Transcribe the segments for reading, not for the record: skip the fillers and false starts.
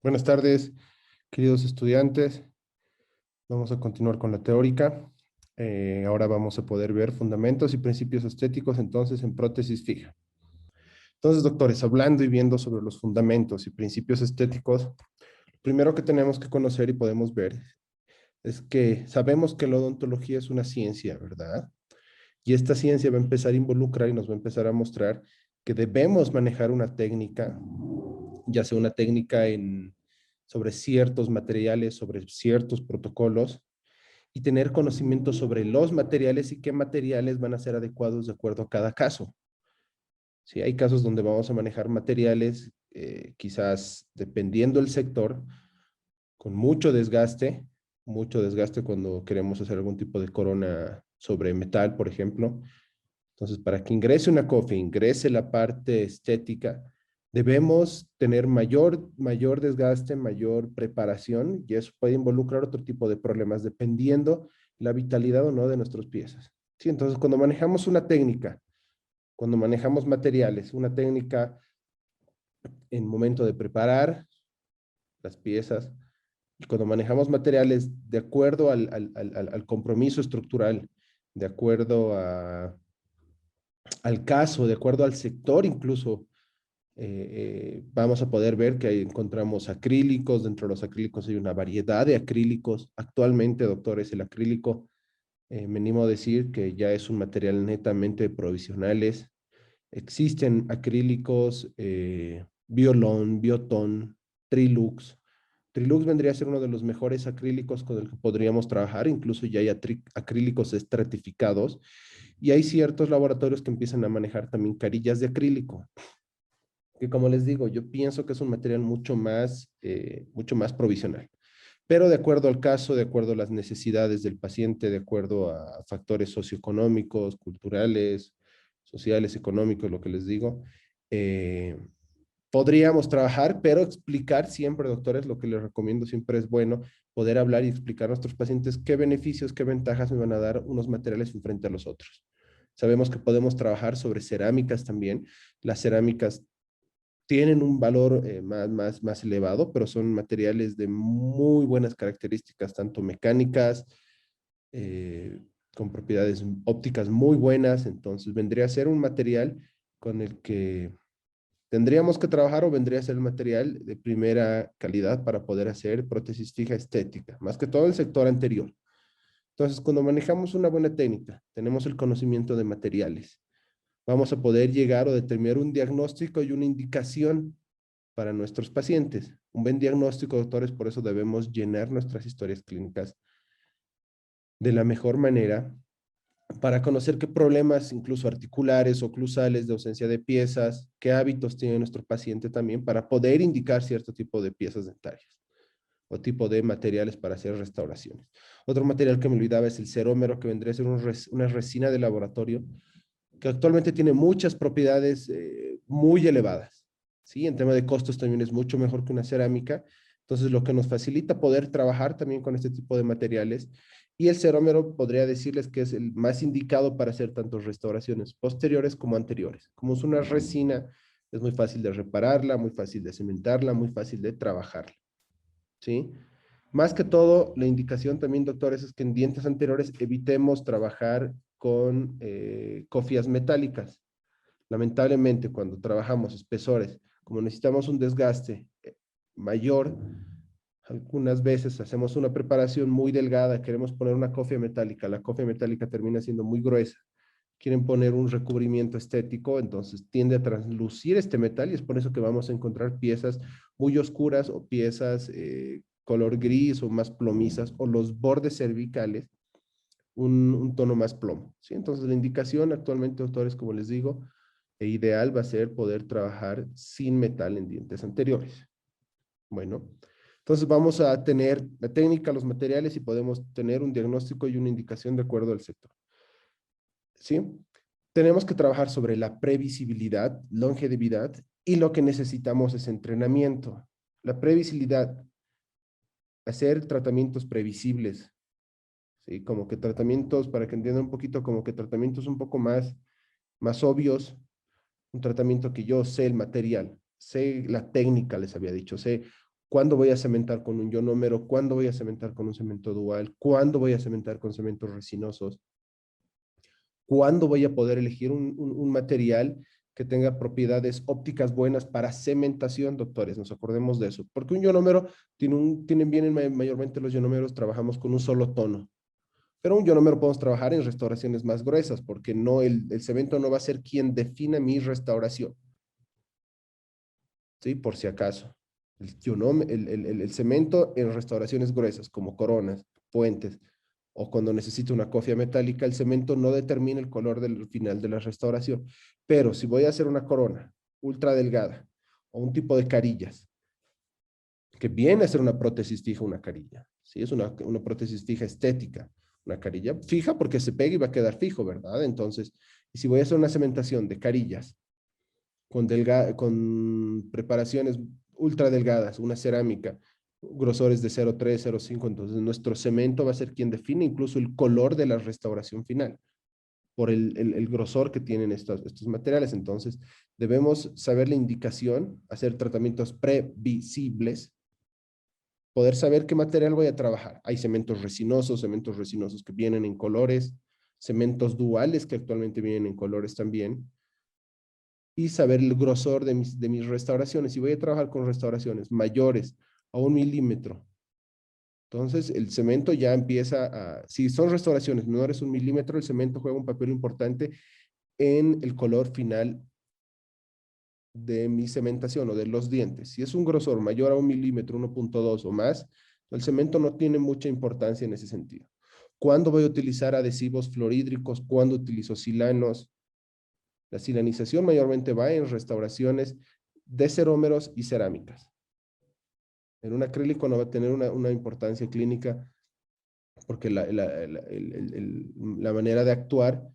Buenas tardes, queridos estudiantes. Vamos a continuar con la teórica. Ahora vamos a poder ver fundamentos y principios estéticos entonces en prótesis fija. Entonces, doctores, hablando y viendo sobre los fundamentos y principios estéticos, lo primero que tenemos que conocer y podemos ver es que sabemos que la odontología es una ciencia, ¿verdad? Y esta ciencia va a empezar a involucrar y nos va a empezar a mostrar que debemos manejar una técnica, ya sea una técnica sobre ciertos materiales, sobre ciertos protocolos, y tener conocimiento sobre los materiales y qué materiales van a ser adecuados de acuerdo a cada caso. Sí, hay casos donde vamos a manejar materiales, quizás dependiendo del sector, con mucho desgaste cuando queremos hacer algún tipo de corona sobre metal, por ejemplo. Entonces, para que ingrese una COFE, ingrese la parte estética, debemos tener mayor desgaste, mayor preparación, y eso puede involucrar otro tipo de problemas dependiendo la vitalidad o no de nuestras piezas. Sí, entonces, cuando manejamos una técnica, cuando manejamos materiales, una técnica en momento de preparar las piezas, y cuando manejamos materiales de acuerdo al compromiso estructural, de acuerdo al caso, de acuerdo al sector incluso, vamos a poder ver que ahí encontramos acrílicos. Dentro de los acrílicos hay una variedad de acrílicos. Actualmente, doctores, el acrílico, me animo a decir que ya es un material netamente provisionales. Existen acrílicos Biolon, Bioton, Trilux. Trilux vendría a ser uno de los mejores acrílicos con el que podríamos trabajar. Incluso ya hay acrílicos estratificados, y hay ciertos laboratorios que empiezan a manejar también carillas de acrílico, que, como les digo, yo pienso que es un material mucho más provisional. Pero de acuerdo al caso, de acuerdo a las necesidades del paciente, de acuerdo a factores socioeconómicos, culturales, sociales, económicos, lo que les digo, eh, podríamos trabajar, pero explicar siempre, doctores, lo que les recomiendo siempre es bueno poder hablar y explicar a nuestros pacientes qué beneficios, qué ventajas me van a dar unos materiales en frente a los otros. Sabemos que podemos trabajar sobre cerámicas también. Las cerámicas tienen un valor más elevado, pero son materiales de muy buenas características, tanto mecánicas, eh, con propiedades ópticas muy buenas. Entonces vendría a ser un material con el que tendríamos que trabajar, o vendría a ser el material de primera calidad para poder hacer prótesis fija estética, más que todo el sector anterior. Entonces, cuando manejamos una buena técnica, tenemos el conocimiento de materiales, vamos a poder llegar o determinar un diagnóstico y una indicación para nuestros pacientes. Un buen diagnóstico, doctores, por eso debemos llenar nuestras historias clínicas de la mejor manera, para conocer qué problemas, incluso articulares, oclusales, de ausencia de piezas, qué hábitos tiene nuestro paciente también, para poder indicar cierto tipo de piezas dentarias o tipo de materiales para hacer restauraciones. Otro material que me olvidaba es el cerómero, que vendría a ser una resina de laboratorio, que actualmente tiene muchas propiedades muy elevadas. ¿Sí? En tema de costos también es mucho mejor que una cerámica. Entonces, lo que nos facilita poder trabajar también con este tipo de materiales. Y el cerómero podría decirles que es el más indicado para hacer tanto restauraciones posteriores como anteriores. Como es una resina, es muy fácil de repararla, muy fácil de cementarla, muy fácil de trabajarla. ¿Sí? Más que todo, la indicación también, doctores, es que en dientes anteriores evitemos trabajar con cofias metálicas. Lamentablemente, cuando trabajamos espesores, como necesitamos un desgaste mayor, algunas veces hacemos una preparación muy delgada, queremos poner una cofia metálica, la cofia metálica termina siendo muy gruesa, quieren poner un recubrimiento estético, entonces tiende a translucir este metal, y es por eso que vamos a encontrar piezas muy oscuras o piezas color gris o más plomizas, o los bordes cervicales un tono más plomo. ¿Sí? Entonces la indicación actualmente, doctores, como les digo, ideal va a ser poder trabajar sin metal en dientes anteriores. Bueno, entonces vamos a tener la técnica, los materiales, y podemos tener un diagnóstico y una indicación de acuerdo al sector. ¿Sí? Tenemos que trabajar sobre la previsibilidad, longevidad, y lo que necesitamos es entrenamiento. La previsibilidad, hacer tratamientos previsibles, ¿sí? Como que tratamientos, para que entiendan un poquito, como que tratamientos un poco más obvios, un tratamiento que yo sé el material, sé la técnica, les había dicho, sé ¿Cuándo voy a cementar con un ionómero? ¿Cuándo voy a cementar con un cemento dual? ¿Cuándo voy a cementar con cementos resinosos? ¿Cuándo voy a poder elegir un material que tenga propiedades ópticas buenas para cementación, doctores? Nos acordemos de eso. Porque un ionómero, vienen mayormente los ionómeros, trabajamos con un solo tono. Pero un ionómero podemos trabajar en restauraciones más gruesas, porque no, el cemento no va a ser quien defina mi restauración. ¿Sí? Por si acaso. El cemento en restauraciones gruesas, como coronas, puentes, o cuando necesito una cofia metálica, el cemento no determina el color del final de la restauración. Pero si voy a hacer una corona ultra delgada o un tipo de carillas, que viene a ser una prótesis fija, una carilla, ¿sí? Es una prótesis fija estética, una carilla fija porque se pega y va a quedar fijo, ¿verdad? Entonces, y si voy a hacer una cementación de carillas con preparaciones ultra delgadas, una cerámica, grosores de 0,3, 0,5, entonces nuestro cemento va a ser quien define incluso el color de la restauración final, por el grosor que tienen estos materiales. Entonces, debemos saber la indicación, hacer tratamientos previsibles, poder saber qué material voy a trabajar. Hay cementos resinosos que vienen en colores, cementos duales que actualmente vienen en colores también, y saber el grosor de mis restauraciones. Si voy a trabajar con restauraciones mayores a 1 milímetro, entonces el cemento ya empieza a, si son restauraciones menores a 1 milímetro, el cemento juega un papel importante en el color final de mi cementación o de los dientes. Si es un grosor mayor a 1 milímetro, 1,2 o más, el cemento no tiene mucha importancia en ese sentido. ¿Cuándo voy a utilizar adhesivos fluorhídricos? ¿Cuándo utilizo silanos? La silanización mayormente va en restauraciones de cerómeros y cerámicas. En un acrílico no va a tener una importancia clínica porque la manera de actuar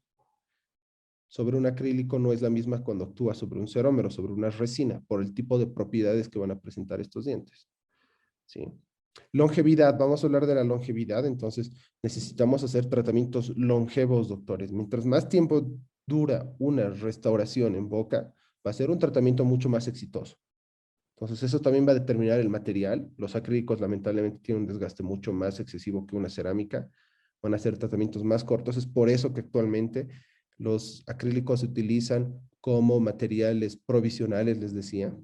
sobre un acrílico no es la misma cuando actúa sobre un cerómero, sobre una resina, por el tipo de propiedades que van a presentar estos dientes. ¿Sí? Longevidad, vamos a hablar de la longevidad, entonces necesitamos hacer tratamientos longevos, doctores. Mientras más tiempo dura una restauración en boca, va a ser un tratamiento mucho más exitoso. Entonces eso también va a determinar el material. Los acrílicos lamentablemente tienen un desgaste mucho más excesivo que una cerámica. Van a ser tratamientos más cortos. Es por eso que actualmente los acrílicos se utilizan como materiales provisionales, les decía,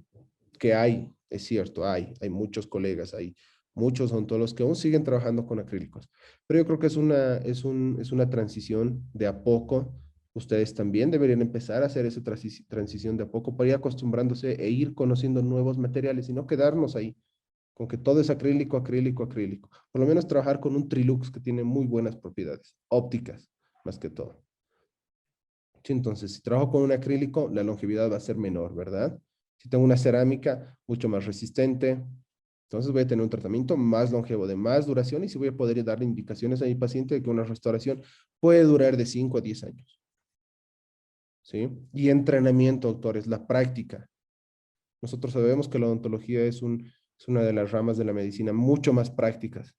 que hay, es cierto, hay muchos colegas, hay muchos odontólogos que aún siguen trabajando con acrílicos. Pero yo creo que es una transición de a poco. Ustedes también deberían empezar a hacer esa transición de a poco para ir acostumbrándose e ir conociendo nuevos materiales y no quedarnos ahí con que todo es acrílico, acrílico, acrílico. Por lo menos trabajar con un Trilux que tiene muy buenas propiedades, ópticas, más que todo. Sí, entonces, si trabajo con un acrílico, la longevidad va a ser menor, ¿verdad? Si tengo una cerámica, mucho más resistente, entonces voy a tener un tratamiento más longevo, de más duración, y sí voy a poder darle indicaciones a mi paciente de que una restauración puede durar de 5 a 10 años. ¿Sí? Y entrenamiento, doctores, la práctica. Nosotros sabemos que la odontología es una de las ramas de la medicina mucho más prácticas.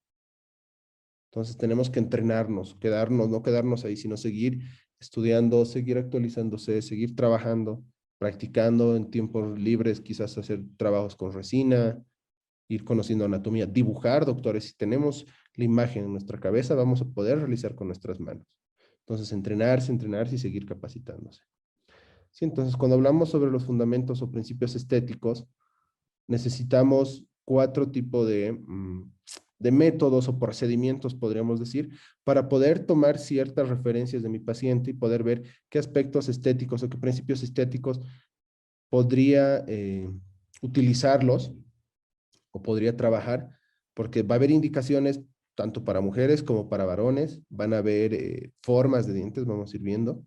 Entonces tenemos que entrenarnos, no quedarnos ahí, sino seguir estudiando, seguir actualizándose, seguir trabajando, practicando en tiempos libres, quizás hacer trabajos con resina, ir conociendo anatomía, dibujar, doctores. Si tenemos la imagen en nuestra cabeza, vamos a poder realizar con nuestras manos. Entonces, entrenarse y seguir capacitándose. Sí, entonces, cuando hablamos sobre los fundamentos o principios estéticos, necesitamos 4 tipos de métodos o procedimientos, podríamos decir, para poder tomar ciertas referencias de mi paciente y poder ver qué aspectos estéticos o qué principios estéticos podría utilizarlos o podría trabajar, porque va a haber indicaciones tanto para mujeres como para varones, van a haber formas de dientes, vamos a ir viendo.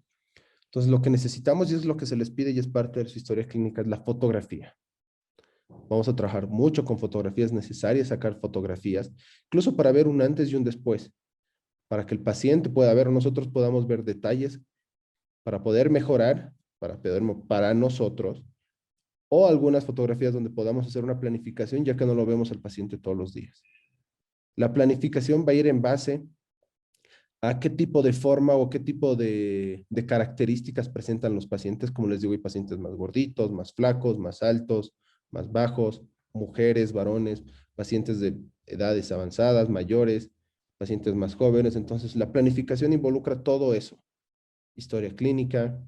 Entonces, lo que necesitamos y es lo que se les pide y es parte de su historia clínica, es la fotografía. Vamos a trabajar mucho con fotografías, necesarias sacar fotografías, incluso para ver un antes y un después, para que el paciente pueda ver, nosotros podamos ver detalles para poder mejorar, para nosotros, o algunas fotografías donde podamos hacer una planificación, ya que no lo vemos al paciente todos los días. La planificación va a ir en base a qué tipo de forma o qué tipo de características presentan los pacientes. Como les digo, hay pacientes más gorditos, más flacos, más altos, más bajos. mujeres, varones, pacientes de edades avanzadas, mayores, pacientes más jóvenes. Entonces, la planificación involucra todo eso. Historia clínica.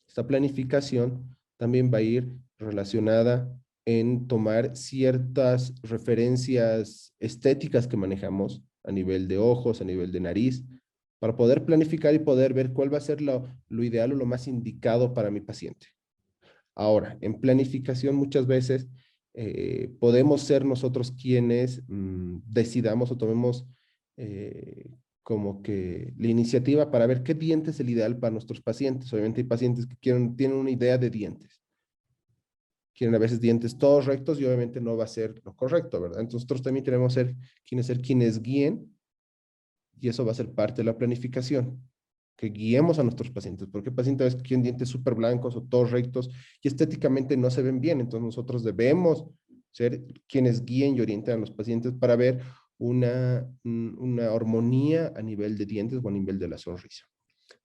Esta planificación también va a ir relacionada en tomar ciertas referencias estéticas que manejamos a nivel de ojos, a nivel de nariz, para poder planificar y poder ver cuál va a ser lo ideal o lo más indicado para mi paciente. Ahora, en planificación muchas veces podemos ser nosotros quienes decidamos o tomemos como que la iniciativa para ver qué diente es el ideal para nuestros pacientes. Obviamente hay pacientes que tienen una idea de dientes. Quieren a veces dientes todos rectos y obviamente no va a ser lo correcto, ¿verdad? Entonces nosotros también tenemos que ser quienes guíen y eso va a ser parte de la planificación, que guiemos a nuestros pacientes, porque el paciente a veces quieren dientes súper blancos o todos rectos y estéticamente no se ven bien, entonces nosotros debemos ser quienes guíen y orienten a los pacientes para ver una armonía a nivel de dientes o a nivel de la sonrisa.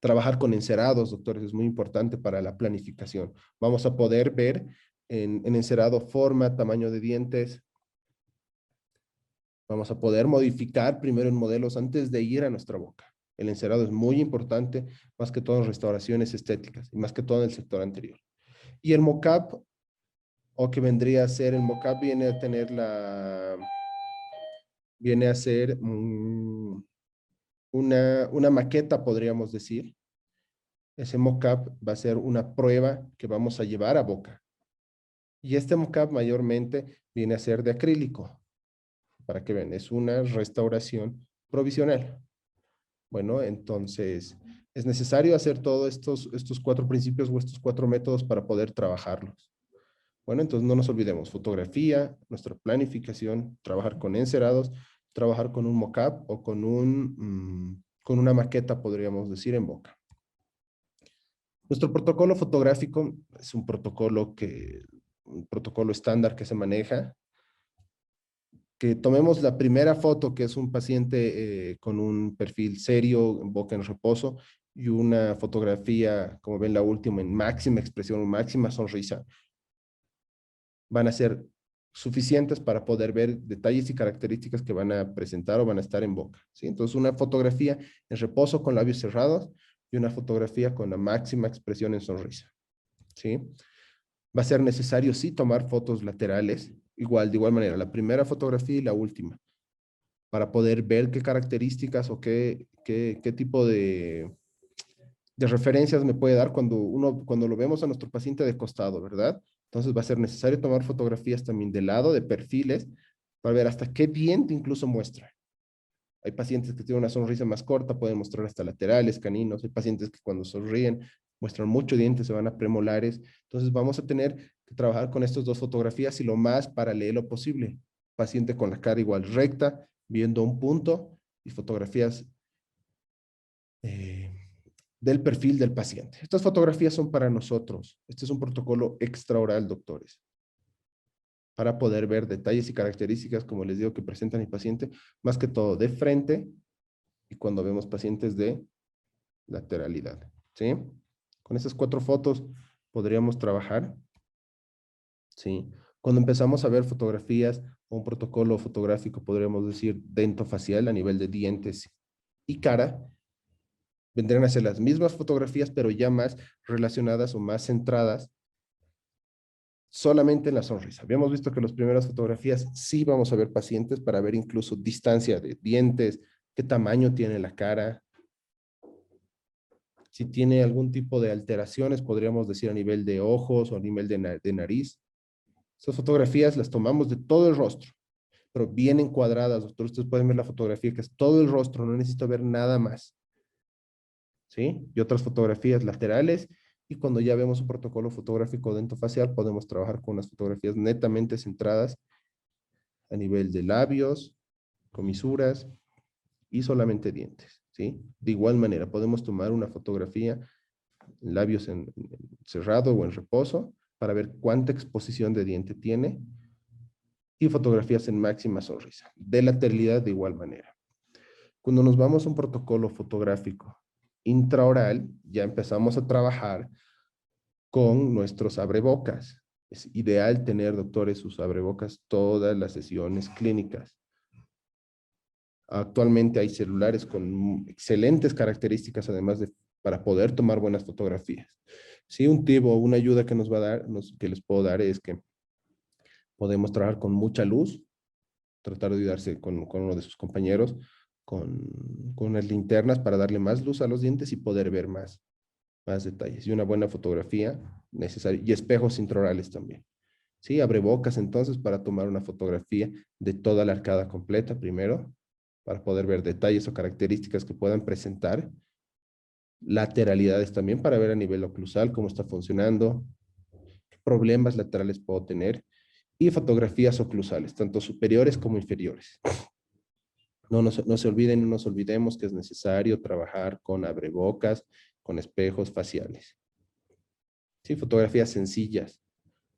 Trabajar con encerados, doctores, es muy importante para la planificación. Vamos a poder ver en encerado forma, tamaño de dientes. Vamos a poder modificar primero en modelos antes de ir a nuestra boca. El encerado es muy importante, más que todo en restauraciones estéticas y más que todo en el sector anterior. Y el mock-up, o que vendría a ser, el mock-up viene a ser una maqueta, podríamos decir. Ese mock-up va a ser una prueba que vamos a llevar a boca. Y este mock-up mayormente viene a ser de acrílico. Para que vean, es una restauración provisional. Bueno, entonces es necesario hacer todos estos 4 principios o estos 4 métodos para poder trabajarlos. Bueno, entonces no nos olvidemos, fotografía, nuestra planificación, trabajar con encerados, trabajar con un mock-up o con una maqueta, podríamos decir, en boca. Nuestro protocolo fotográfico es un protocolo estándar que se maneja. Que tomemos la primera foto, que es un paciente con un perfil serio, boca en reposo, y una fotografía, como ven la última, en máxima expresión, máxima sonrisa, van a ser suficientes para poder ver detalles y características que van a presentar o van a estar en boca, ¿sí? Entonces, una fotografía en reposo con labios cerrados y una fotografía con la máxima expresión en sonrisa, ¿sí? Va a ser necesario, sí, tomar fotos laterales, de igual manera, la primera fotografía y la última, para poder ver qué características o qué tipo de referencias me puede dar cuando lo vemos a nuestro paciente de costado, ¿verdad? Entonces va a ser necesario tomar fotografías también de lado, de perfiles, para ver hasta qué diente incluso muestra. Hay pacientes que tienen una sonrisa más corta, pueden mostrar hasta laterales, caninos. Hay pacientes que cuando sonríen muestran mucho diente, se van a premolares. Entonces vamos a tener que trabajar con estas 2 fotografías y lo más paralelo posible. Paciente con la cara igual recta, viendo un punto y fotografías del perfil del paciente. Estas fotografías son para nosotros. Este es un protocolo extraoral, doctores, para poder ver detalles y características, como les digo, que presentan el paciente, más que todo de frente y cuando vemos pacientes de lateralidad, ¿sí? Con estas 4 fotos podríamos trabajar, ¿sí? Cuando empezamos a ver fotografías o un protocolo fotográfico, podríamos decir dentofacial a nivel de dientes y cara, vendrían a ser las mismas fotografías, pero ya más relacionadas o más centradas solamente en la sonrisa. Habíamos visto que en las primeras fotografías sí vamos a ver pacientes para ver incluso distancia de dientes, qué tamaño tiene la cara, si tiene algún tipo de alteraciones, podríamos decir a nivel de ojos o a nivel de nariz. Estas fotografías las tomamos de todo el rostro, pero bien encuadradas, doctor. Ustedes pueden ver la fotografía que es todo el rostro, no necesito ver nada más. ¿Sí? Y otras fotografías laterales. Y cuando ya vemos un protocolo fotográfico dentofacial, podemos trabajar con unas fotografías netamente centradas a nivel de labios, comisuras y solamente dientes, ¿sí? De igual manera, podemos tomar una fotografía, labios cerrado o en reposo, para ver cuánta exposición de diente tiene, y fotografías en máxima sonrisa. De lateralidad de igual manera. Cuando nos vamos a un protocolo fotográfico intraoral, ya empezamos a trabajar con nuestros abrebocas. Es ideal tener, doctores, sus abrebocas todas las sesiones clínicas. Actualmente hay celulares con excelentes características, además de para poder tomar buenas fotografías. Sí, un tip o una ayuda que nos va a dar, que les puedo dar es que podemos trabajar con mucha luz, tratar de ayudarse con uno de sus compañeros, con unas linternas para darle más luz a los dientes y poder ver más detalles. Y una buena fotografía necesaria, y espejos intraorales también. Sí, abrebocas entonces para tomar una fotografía de toda la arcada completa primero, para poder ver detalles o características que puedan presentar. Lateralidades también para ver a nivel oclusal cómo está funcionando, qué problemas laterales puedo tener, y fotografías oclusales, tanto superiores como inferiores. No se olviden, no nos olvidemos que es necesario trabajar con abrebocas, con espejos faciales. Sí, fotografías sencillas.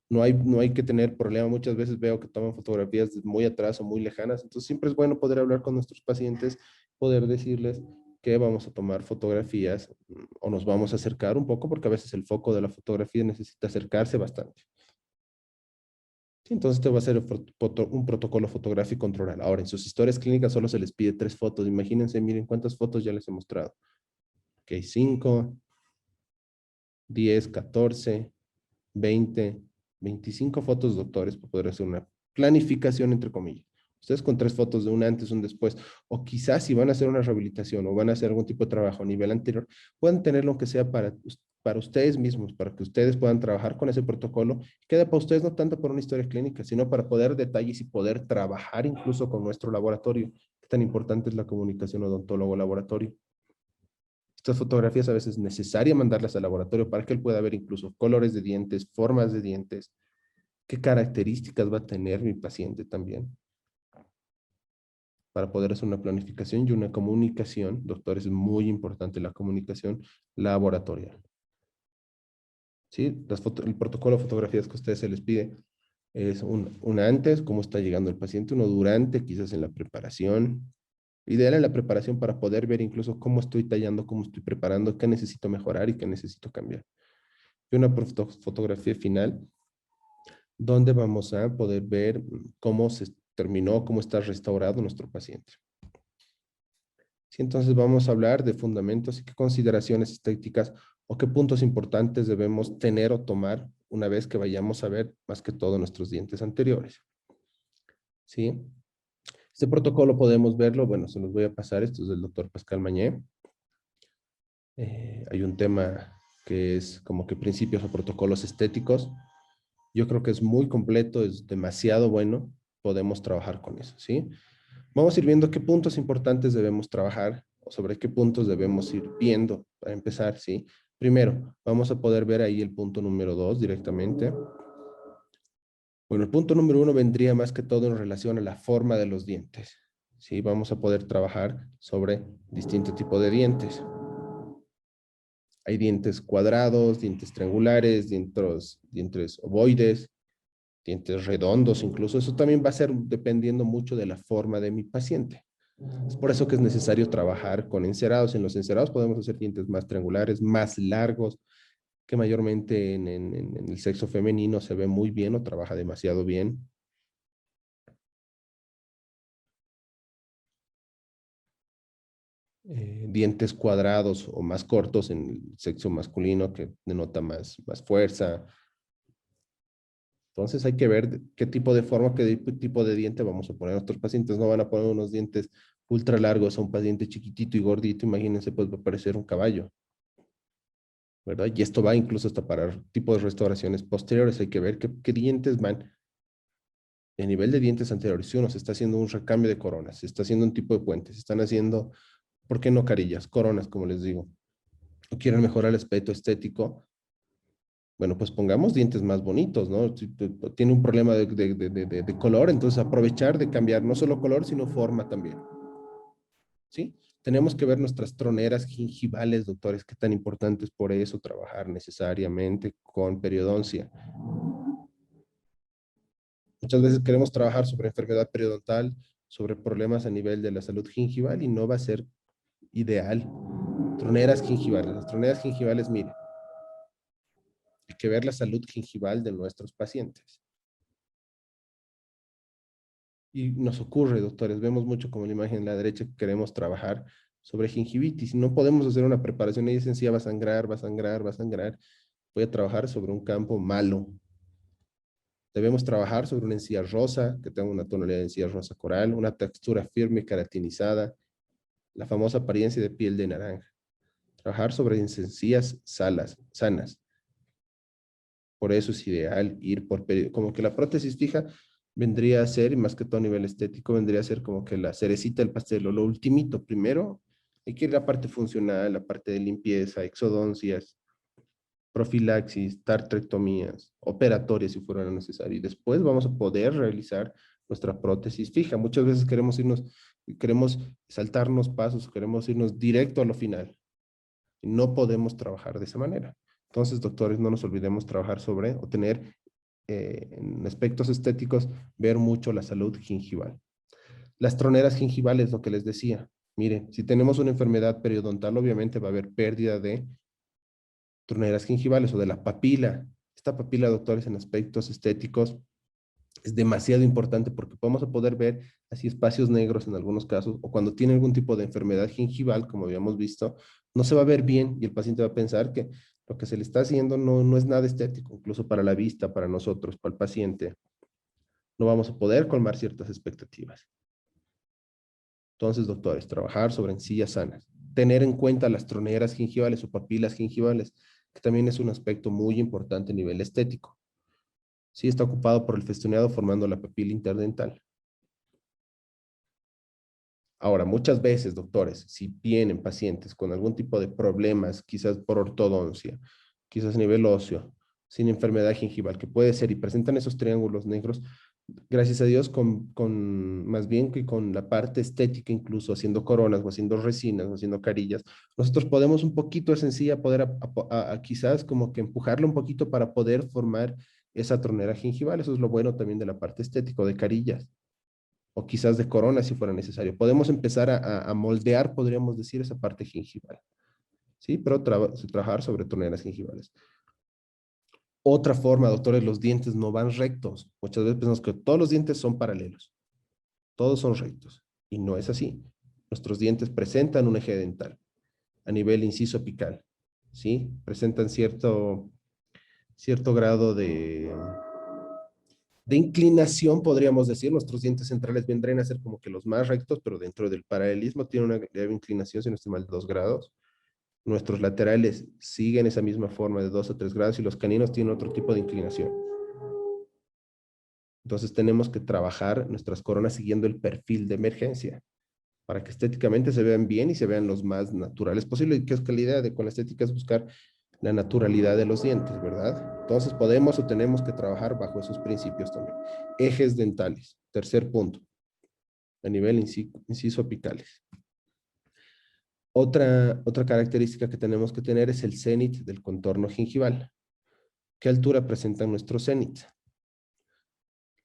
No hay que tener problema. Muchas veces veo que toman fotografías muy atrás o muy lejanas. Entonces siempre es bueno poder hablar con nuestros pacientes, poder decirles que vamos a tomar fotografías o nos vamos a acercar un poco porque a veces el foco de la fotografía necesita acercarse bastante. Sí, entonces este va a ser un protocolo fotográfico controlado. Ahora, en sus historias clínicas solo se les pide 3 fotos. Imagínense, miren cuántas fotos ya les he mostrado. Ok, 5, 10, 14, 20, 25 fotos, doctores, para poder hacer una planificación, entre comillas. Ustedes con 3 fotos de un antes, un después, o quizás si van a hacer una rehabilitación o van a hacer algún tipo de trabajo a nivel anterior, pueden tener lo que sea para ustedes mismos, para que ustedes puedan trabajar con ese protocolo. Queda para ustedes no tanto por una historia clínica, sino para poder detalles y poder trabajar incluso con nuestro laboratorio. Qué tan importante es la comunicación odontólogo-laboratorio. Estas fotografías a veces es necesario mandarlas al laboratorio para que él pueda ver incluso colores de dientes, formas de dientes, qué características va a tener mi paciente también, para poder hacer una planificación y una comunicación. Doctor, es muy importante la comunicación laboratorial. ¿Sí? El protocolo de fotografías que a ustedes se les pide es un antes, cómo está llegando el paciente, uno durante, quizás en la preparación. Ideal en la preparación para poder ver incluso cómo estoy tallando, cómo estoy preparando, qué necesito mejorar y qué necesito cambiar. Y una fotografía final donde vamos a poder ver cómo se terminó, cómo está restaurado nuestro paciente. Sí, entonces vamos a hablar de fundamentos y qué consideraciones estéticas o qué puntos importantes debemos tener o tomar una vez que vayamos a ver más que todo nuestros dientes anteriores. ¿Sí? Este protocolo podemos verlo, bueno, se los voy a pasar, esto es del doctor Pascal Mañé. Hay un tema que es como que principios o protocolos estéticos. Yo creo que es muy completo, es demasiado bueno, podemos trabajar con eso, ¿sí? Vamos a ir viendo qué puntos importantes debemos trabajar o sobre qué puntos debemos ir viendo para empezar, ¿sí? Primero, vamos a poder ver ahí el punto número 2 directamente. Bueno, el punto número 1 vendría más que todo en relación a la forma de los dientes, ¿sí? Vamos a poder trabajar sobre distintos tipos de dientes. Hay dientes cuadrados, dientes triangulares, dientes ovoides, dientes redondos incluso. Eso también va a ser dependiendo mucho de la forma de mi paciente. Es por eso que es necesario trabajar con encerados. En los encerados podemos hacer dientes más triangulares, más largos, que mayormente en el sexo femenino se ve muy bien o trabaja demasiado bien. Dientes cuadrados o más cortos en el sexo masculino que denota más fuerza. Entonces hay que ver qué tipo de forma, qué tipo de diente vamos a poner a nuestros pacientes. No van a poner unos dientes ultra largos a un paciente chiquitito y gordito. Imagínense, pues va a parecer un caballo, ¿verdad? Y esto va incluso hasta para tipos de restauraciones posteriores. Hay que ver qué dientes van. Y a nivel de dientes anteriores, si uno se está haciendo un recambio de coronas, se está haciendo un tipo de puentes, se están haciendo, ¿por qué no carillas? Coronas, como les digo. O quieren mejorar el aspecto estético, bueno, pues pongamos dientes más bonitos, ¿no? Si tiene un problema de color, entonces aprovechar de cambiar no solo color, sino forma también, ¿sí? Tenemos que ver nuestras troneras gingivales, doctores, qué tan importante es por eso trabajar necesariamente con periodoncia. Muchas veces queremos trabajar sobre enfermedad periodontal, sobre problemas a nivel de la salud gingival y no va a ser ideal. Troneras gingivales. Las troneras gingivales, mire, Hay que ver la salud gingival de nuestros pacientes. Y nos ocurre, doctores, vemos mucho como la imagen en la derecha que queremos trabajar sobre gingivitis. No podemos hacer una preparación y dicen, sí, va a sangrar, va a sangrar, va a sangrar. Voy a trabajar sobre un campo malo. Debemos trabajar sobre una encía rosa, que tenga una tonalidad de encía rosa coral, una textura firme y keratinizada, la famosa apariencia de piel de naranja. Trabajar sobre encías sanas. Por eso es ideal ir por periodo. Como que la prótesis fija vendría a ser, y más que todo a nivel estético, vendría a ser como que la cerecita del pastel, o lo ultimito. Primero hay que ir a la parte funcional, la parte de limpieza, exodoncias, profilaxis, tartrectomías, operatorias si fuera necesario. Y después vamos a poder realizar nuestra prótesis fija. Muchas veces queremos saltarnos pasos, queremos irnos directo a lo final. Y no podemos trabajar de esa manera. Entonces, doctores, no nos olvidemos trabajar sobre o tener en aspectos estéticos, ver mucho la salud gingival. Las troneras gingivales, lo que les decía. Miren, si tenemos una enfermedad periodontal, obviamente va a haber pérdida de troneras gingivales o de la papila. Esta papila, doctores, en aspectos estéticos es demasiado importante porque vamos a poder ver así espacios negros en algunos casos, o cuando tiene algún tipo de enfermedad gingival, como habíamos visto, no se va a ver bien y el paciente va a pensar que lo que se le está haciendo no es nada estético, incluso para la vista, para nosotros, para el paciente. No vamos a poder colmar ciertas expectativas. Entonces, doctores, trabajar sobre encías sanas. Tener en cuenta las troneras gingivales o papilas gingivales, que también es un aspecto muy importante a nivel estético. Sí, está ocupado por el festoneado formando la papila interdental. Ahora, muchas veces, doctores, si vienen pacientes con algún tipo de problemas, quizás por ortodoncia, quizás a nivel óseo, sin enfermedad gingival, que puede ser, y presentan esos triángulos negros, gracias a Dios, más bien que con la parte estética, incluso haciendo coronas, o haciendo resinas, o haciendo carillas, nosotros podemos un poquito de sencilla poder quizás como que empujarlo un poquito para poder formar esa tronera gingival. Eso es lo bueno también de la parte estética, o de carillas o quizás de corona si fuera necesario. Podemos empezar a moldear, podríamos decir, esa parte gingival, ¿sí? Pero trabajar sobre troneras gingivales. Otra forma, doctores, los dientes no van rectos. Muchas veces pensamos que todos los dientes son paralelos, todos son rectos, y no es así. Nuestros dientes presentan un eje dental a nivel inciso apical, ¿sí? Presentan cierto grado de inclinación, podríamos decir. Nuestros dientes centrales vendrían a ser como que los más rectos, pero dentro del paralelismo tiene una leve inclinación, si no estoy mal, de 2 grados. Nuestros laterales siguen esa misma forma de 2 a 3 grados y los caninos tienen otro tipo de inclinación. Entonces tenemos que trabajar nuestras coronas siguiendo el perfil de emergencia para que estéticamente se vean bien y se vean los más naturales posible. Y que es que la idea de con la estética es buscar la naturalidad de los dientes, ¿verdad? Entonces podemos o tenemos que trabajar bajo esos principios también. Ejes dentales, tercer punto, a nivel inciso apicales. Otra característica que tenemos que tener es el cenit del contorno gingival. ¿Qué altura presenta nuestro cenit?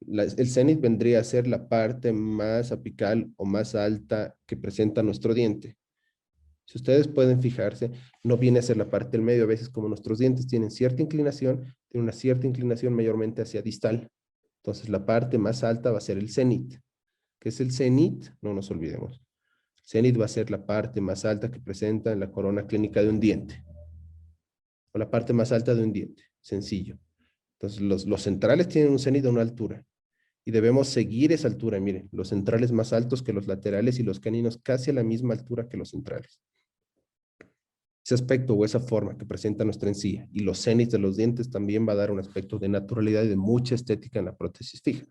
El cenit vendría a ser la parte más apical o más alta que presenta nuestro diente. Si ustedes pueden fijarse, no viene a ser la parte del medio. A veces, como nuestros dientes tienen cierta inclinación, tienen una cierta inclinación mayormente hacia distal. Entonces, la parte más alta va a ser el cenit. ¿Qué es el cenit? No nos olvidemos. El cenit va a ser la parte más alta que presenta en la corona clínica de un diente. O la parte más alta de un diente. Sencillo. Entonces, los centrales tienen un cenit a una altura. Y debemos seguir esa altura. Miren, los centrales más altos que los laterales y los caninos casi a la misma altura que los centrales. Ese aspecto o esa forma que presenta nuestra encía y los cénits de los dientes también va a dar un aspecto de naturalidad y de mucha estética en la prótesis fija.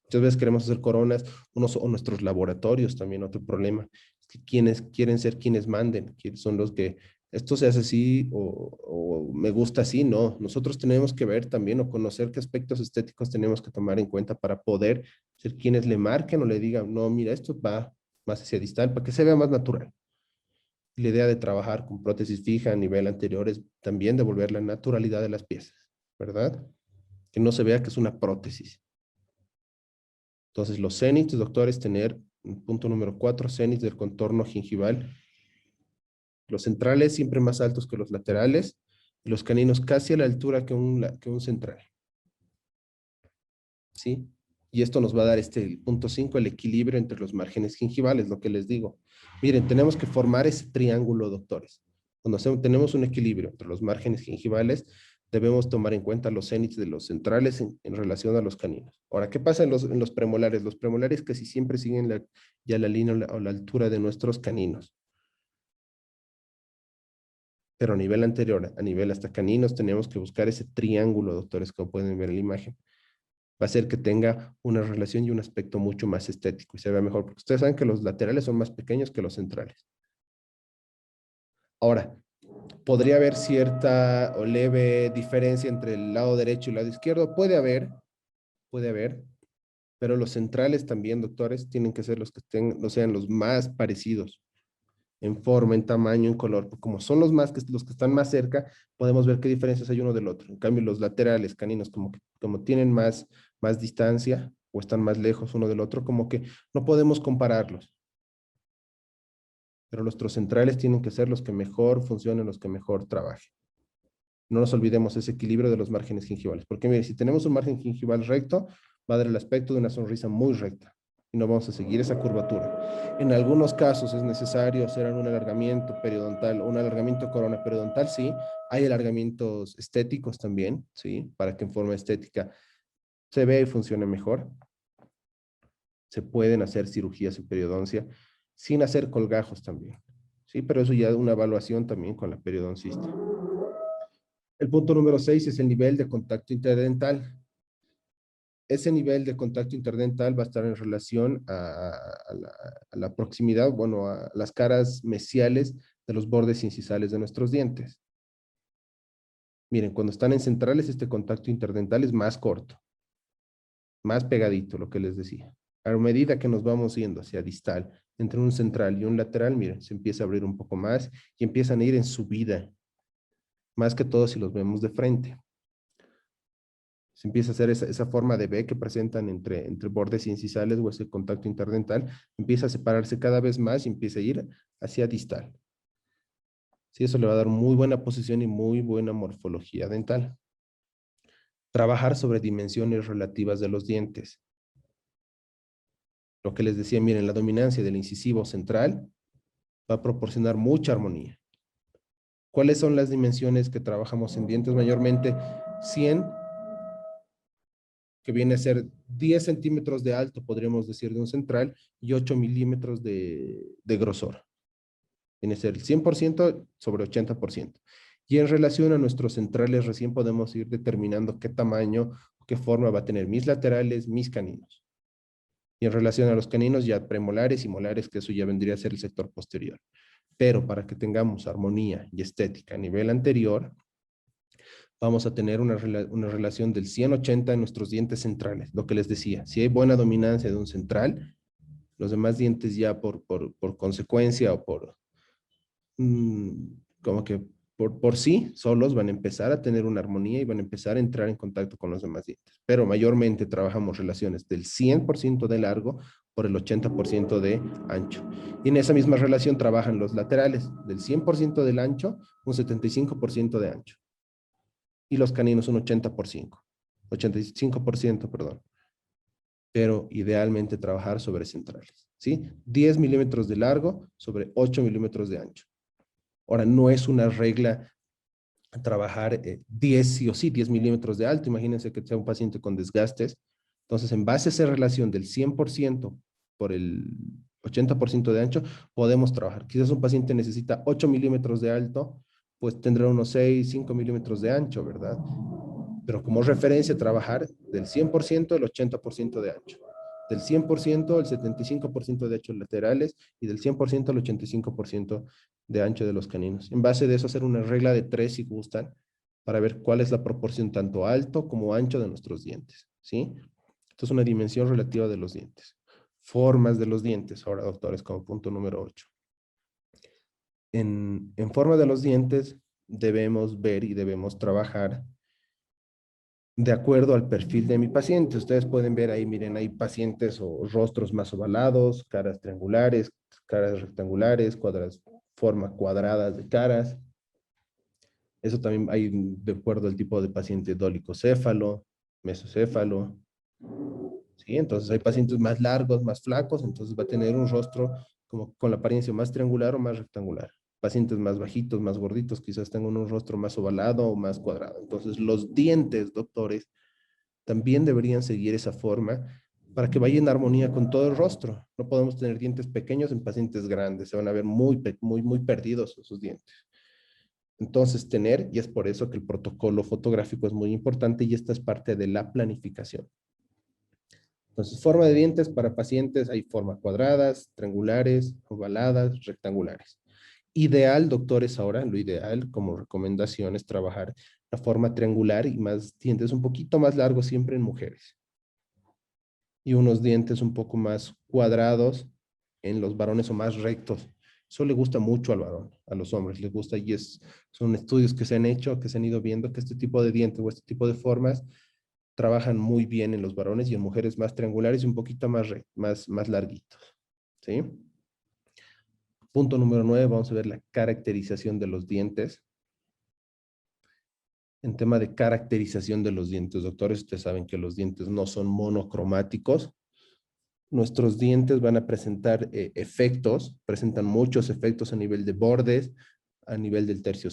Muchas veces queremos hacer coronas, o nuestros laboratorios también, otro problema, es que quienes quieren ser quienes manden, son los que esto se hace así o me gusta así. No, nosotros tenemos que ver también o conocer qué aspectos estéticos tenemos que tomar en cuenta para poder ser quienes le marquen o le digan, no, mira, esto va más hacia distal para que se vea más natural. La idea de trabajar con prótesis fija a nivel anterior es también devolver la naturalidad de las piezas, ¿verdad? Que no se vea que es una prótesis. Entonces, los cénits, doctores, tener, punto número 4, cénits del contorno gingival. Los centrales siempre más altos que los laterales y los caninos casi a la altura que un central, ¿sí? Y esto nos va a dar el punto 5, el equilibrio entre los márgenes gingivales, lo que les digo. Miren, tenemos que formar ese triángulo, doctores. Cuando tenemos un equilibrio entre los márgenes gingivales, debemos tomar en cuenta los cénits de los centrales en relación a los caninos. Ahora, ¿qué pasa en los premolares? Los premolares casi siempre siguen ya la línea o la altura de nuestros caninos. Pero a nivel anterior, a nivel hasta caninos, tenemos que buscar ese triángulo, doctores, como pueden ver en la imagen. Va a hacer que tenga una relación y un aspecto mucho más estético y se vea mejor, porque ustedes saben que los laterales son más pequeños que los centrales. Ahora, podría haber cierta o leve diferencia entre el lado derecho y el lado izquierdo. Puede haber, pero los centrales también, doctores, tienen que ser los que estén, sean los más parecidos en forma, en tamaño, en color. Como son los que están más cerca, podemos ver qué diferencias hay uno del otro. En cambio, los laterales caninos, como tienen más distancia o están más lejos uno del otro, como que no podemos compararlos. Pero los trocentrales tienen que ser los que mejor funcionen, los que mejor trabajen. No nos olvidemos ese equilibrio de los márgenes gingivales. Porque mire, si tenemos un margen gingival recto, va a dar el aspecto de una sonrisa muy recta. Y no vamos a seguir esa curvatura. En algunos casos es necesario hacer un alargamiento periodontal, un alargamiento de corona periodontal, sí. Hay alargamientos estéticos también, sí, para que en forma estética se vea y funcione mejor. Se pueden hacer cirugías en periodoncia sin hacer colgajos también, sí, pero eso ya es una evaluación también con la periodoncista. El punto número 6 es el nivel de contacto interdental. Ese nivel de contacto interdental va a estar en relación a la proximidad, bueno, a las caras mesiales de los bordes incisales de nuestros dientes. Miren, cuando están en centrales, este contacto interdental es más corto, más pegadito, lo que les decía. A medida que nos vamos yendo hacia distal, entre un central y un lateral, miren, se empieza a abrir un poco más y empiezan a ir en subida, más que todo si los vemos de frente. Se empieza a hacer esa forma de B que presentan entre bordes incisales o ese contacto interdental, empieza a separarse cada vez más y empieza a ir hacia distal. Sí, eso le va a dar muy buena posición y muy buena morfología dental. Trabajar sobre dimensiones relativas de los dientes. Lo que les decía, miren, la dominancia del incisivo central va a proporcionar mucha armonía. ¿Cuáles son las dimensiones que trabajamos en dientes? Mayormente 100, que viene a ser 10 centímetros de alto, podríamos decir, de un central, y 8 milímetros de grosor. Viene a ser el 100% sobre 80%. Y en relación a nuestros centrales, recién podemos ir determinando qué tamaño, qué forma va a tener mis laterales, mis caninos. Y en relación a los caninos, ya premolares y molares, que eso ya vendría a ser el sector posterior. Pero para que tengamos armonía y estética a nivel anterior, vamos a tener una relación del 100-80 en nuestros dientes centrales. Lo que les decía, si hay buena dominancia de un central, los demás dientes ya por consecuencia o como que por sí solos van a empezar a tener una armonía y van a empezar a entrar en contacto con los demás dientes. Pero mayormente trabajamos relaciones del 100% de largo por el 80% de ancho. Y en esa misma relación trabajan los laterales del 100% del ancho, un 75% de ancho. Y los caninos un 85%, perdón. Pero idealmente trabajar sobre centrales, ¿sí? 10 milímetros de largo sobre 8 milímetros de ancho. Ahora, no es una regla trabajar 10 sí o sí, 10 milímetros de alto. Imagínense que sea un paciente con desgastes. Entonces, en base a esa relación del 100% por el 80% de ancho, podemos trabajar. Quizás un paciente necesita 8 milímetros de alto, pues tendrá unos 6, 5 milímetros de ancho, ¿verdad? Pero como referencia, trabajar del 100% al 80% de ancho. Del 100% al 75% de ancho laterales y del 100% al 85% de ancho de los caninos. En base de eso, hacer una regla de 3 si gustan, para ver cuál es la proporción tanto alto como ancho de nuestros dientes, ¿sí? Esto es una dimensión relativa de los dientes. Formas de los dientes, ahora doctores, como punto número 8. En forma de los dientes debemos ver y debemos trabajar de acuerdo al perfil de mi paciente. Ustedes pueden ver ahí, miren, hay pacientes o rostros más ovalados, caras triangulares, caras rectangulares, forma cuadradas de caras. Eso también hay de acuerdo al tipo de paciente, dolicocéfalo, mesocéfalo, ¿sí? Entonces hay pacientes más largos, más flacos, entonces va a tener un rostro como con la apariencia más triangular o más rectangular. Pacientes más bajitos, más gorditos, quizás tengan un rostro más ovalado o más cuadrado. Entonces los dientes, doctores, también deberían seguir esa forma para que vaya en armonía con todo el rostro. No podemos tener dientes pequeños en pacientes grandes, se van a ver muy perdidos esos dientes. Entonces, y es por eso que el protocolo fotográfico es muy importante y esta es parte de la planificación. Entonces, forma de dientes para pacientes, hay formas cuadradas, triangulares, ovaladas, rectangulares. Ideal, doctores, ahora lo ideal como recomendación es trabajar la forma triangular y más dientes un poquito más largos siempre en mujeres. Y unos dientes un poco más cuadrados en los varones o más rectos. Eso le gusta mucho al varón, a los hombres les gusta y son estudios que se han hecho, que se han ido viendo que este tipo de dientes o este tipo de formas trabajan muy bien en los varones y en mujeres más triangulares y un poquito más larguitos. ¿Sí? Punto número 9, vamos a ver la caracterización de los dientes. En tema de caracterización de los dientes, doctores, ustedes saben que los dientes no son monocromáticos. Nuestros dientes van a presentar efectos, presentan muchos efectos a nivel de bordes, a nivel del tercio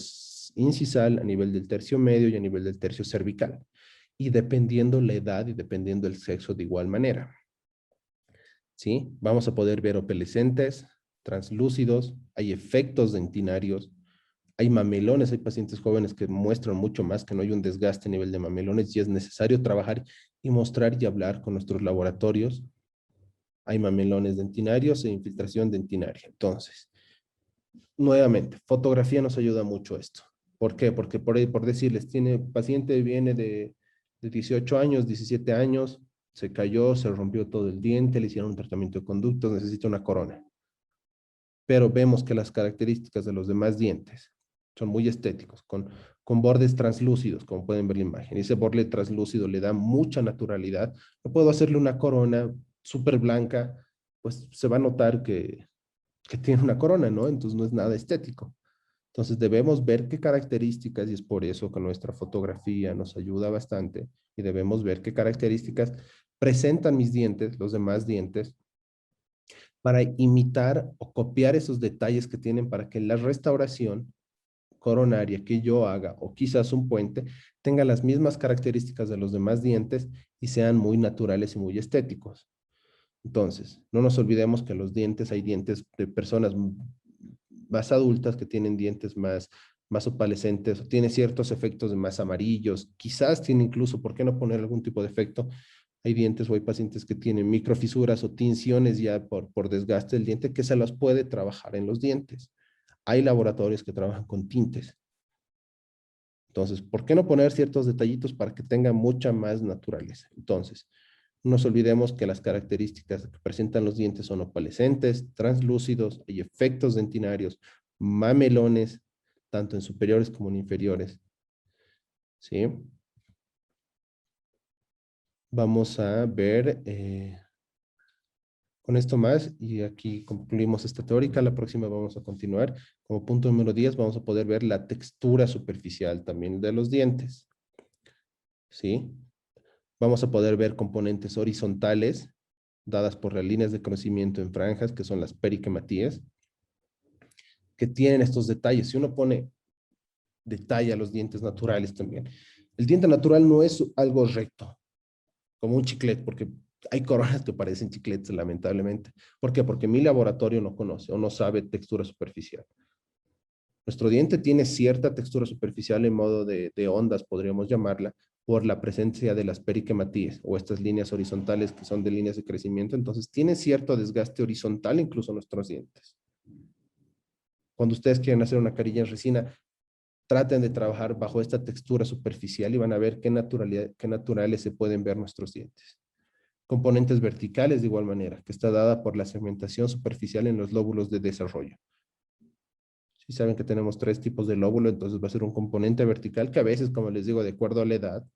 incisal, a nivel del tercio medio y a nivel del tercio cervical. Y dependiendo la edad y dependiendo el sexo de igual manera. ¿Sí? Vamos a poder ver opalescentes, translúcidos, hay efectos dentinarios, hay mamelones, hay pacientes jóvenes que muestran mucho más, que no hay un desgaste a nivel de mamelones y es necesario trabajar y mostrar y hablar con nuestros laboratorios. Hay mamelones dentinarios e infiltración dentinaria. Entonces, nuevamente, fotografía nos ayuda mucho a esto. ¿Por qué? Porque por decirles, paciente viene de 18 años, 17 años, se cayó, se rompió todo el diente, le hicieron un tratamiento de conductos, necesita una corona. Pero vemos que las características de los demás dientes son muy estéticos, con bordes translúcidos, como pueden ver la imagen. Y ese borde translúcido le da mucha naturalidad. No puedo hacerle una corona súper blanca, pues se va a notar que tiene una corona, ¿no? Entonces no es nada estético. Entonces debemos ver qué características, y es por eso que nuestra fotografía nos ayuda bastante, y debemos ver qué características presentan mis dientes, los demás dientes, para imitar o copiar esos detalles que tienen para que la restauración coronaria que yo haga, o quizás un puente, tenga las mismas características de los demás dientes y sean muy naturales y muy estéticos. Entonces, no nos olvidemos que los dientes, hay dientes de personas más adultas que tienen dientes más opalescentes, o tiene ciertos efectos de más amarillos, quizás tiene incluso, ¿por qué no poner algún tipo de efecto? Hay dientes o hay pacientes que tienen microfisuras o tinciones ya por desgaste del diente que se las puede trabajar en los dientes. Hay laboratorios que trabajan con tintes. Entonces, ¿por qué no poner ciertos detallitos para que tenga mucha más naturaleza? Entonces, no nos olvidemos que las características que presentan los dientes son opalescentes, translúcidos, hay efectos dentinarios, mamelones, tanto en superiores como en inferiores. ¿Sí? Vamos a ver con esto más y aquí concluimos esta teórica. La próxima vamos a continuar. Como punto número 10 vamos a poder ver la textura superficial también de los dientes. ¿Sí? Vamos a poder ver componentes horizontales dadas por las líneas de crecimiento en franjas, que son las periquematías, que tienen estos detalles. Si uno pone detalle a los dientes naturales también. El diente natural no es algo recto, como un chiclet, porque hay coronas que parecen chicletes, lamentablemente. ¿Por qué? Porque mi laboratorio no conoce o no sabe textura superficial. Nuestro diente tiene cierta textura superficial en modo de ondas, podríamos llamarla, por la presencia de las periquematías o estas líneas horizontales que son de líneas de crecimiento. Entonces, tiene cierto desgaste horizontal incluso nuestros dientes. Cuando ustedes quieren hacer una carilla en resina, traten de trabajar bajo esta textura superficial y van a ver qué naturales se pueden ver nuestros dientes. Componentes verticales de igual manera, que está dada por la segmentación superficial en los lóbulos de desarrollo. Si saben que tenemos 3 tipos de lóbulo, entonces va a ser un componente vertical que a veces, como les digo, de acuerdo a la edad,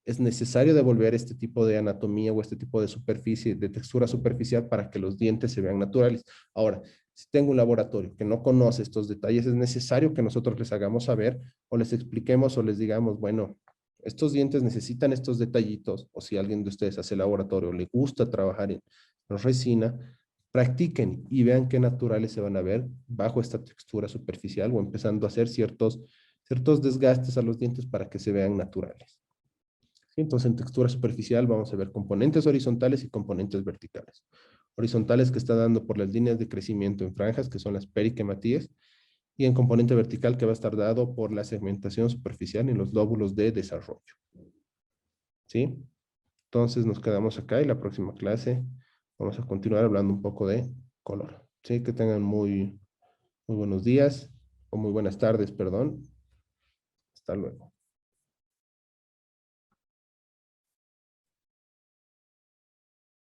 es necesario devolver este tipo de anatomía o este tipo de superficie, de textura superficial para que los dientes se vean naturales. Ahora, si tengo un laboratorio que no conoce estos detalles, es necesario que nosotros les hagamos saber o les expliquemos o les digamos, bueno, estos dientes necesitan estos detallitos, o si alguien de ustedes hace laboratorio, le gusta trabajar en resina, practiquen y vean qué naturales se van a ver bajo esta textura superficial o empezando a hacer ciertos desgastes a los dientes para que se vean naturales. ¿Sí? Entonces, en textura superficial vamos a ver componentes horizontales y componentes verticales. Horizontales que está dando por las líneas de crecimiento en franjas, que son las periquematías, y en componente vertical que va a estar dado por la segmentación superficial en los lóbulos de desarrollo. ¿Sí? Entonces nos quedamos acá y la próxima clase vamos a continuar hablando un poco de color. ¿Sí? Que tengan muy buenos días o muy buenas tardes, perdón. Hasta luego.